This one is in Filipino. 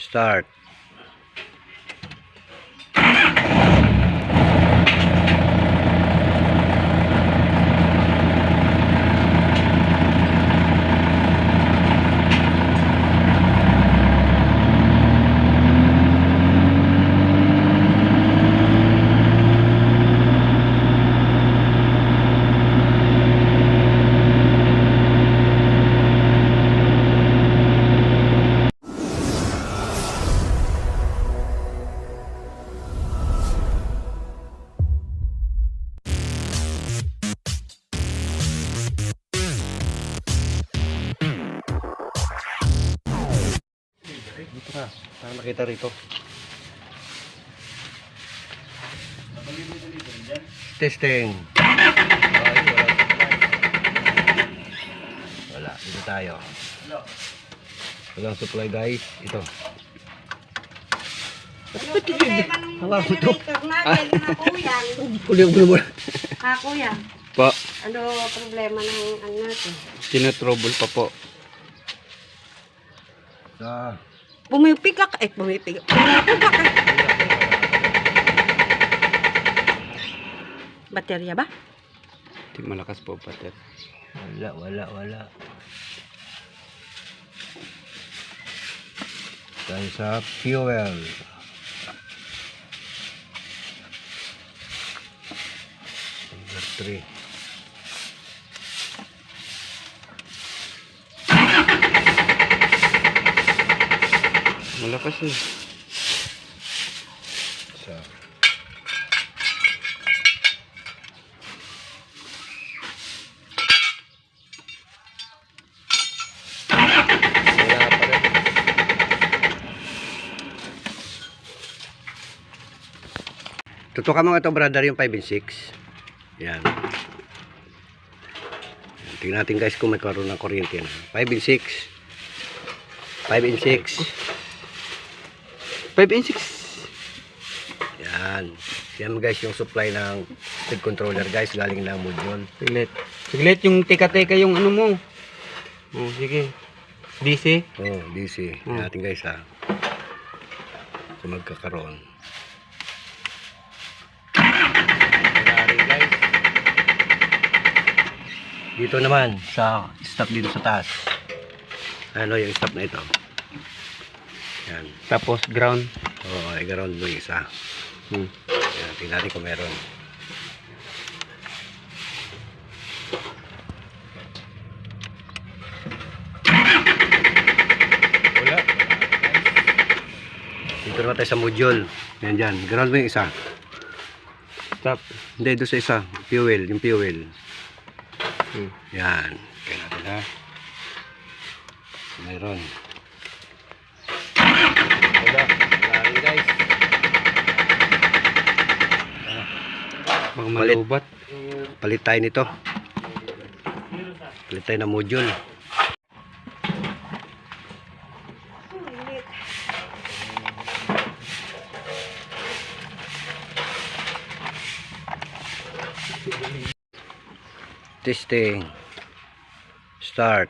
Start. Dito na, para makita rito. Testing. Wala, dito tayo. Walang supply guys. Ito. Hawak mo ito. Kuliang mo. Kuya, Po, ano problema ng ano natin? tinutrouble pa po. Pumipigak pumipigak Baterya ba? Di malakas po pater. Wala. Tayo sa fuel. Number 3. Malakas eh. So, tutukan mo ito brother yung 5 and 6. Yan. Tingnan natin guys kung may karoon ng kuryente na. 5 and 6. 5 and 6. 5 and 6. Yan. Yan guys yung supply ng speed controller guys galing ng module. Siglit yung teka-teka yung ano mo. Oh, sige. DC. Oh, DC. Yan natin guys ha. So magkakaroon. Guys. Dito naman sa stop dito sa taas. Ano yung stop na ito? Yan. Tapos ground. Oo, i-ground mo yung isa. Yan, tingnan natin kung meron. Wala. Dito naman tayo sa module. Yan dyan. Ground mo yung isa. Stop. Hindi, doon sa isa. Fuel. Yung fuel. Yan. Kaya natin ha. Meron. Wala. Wala guys. Mga malubat. Palit tayo nito. Palit tayo ng module. Testing. Start.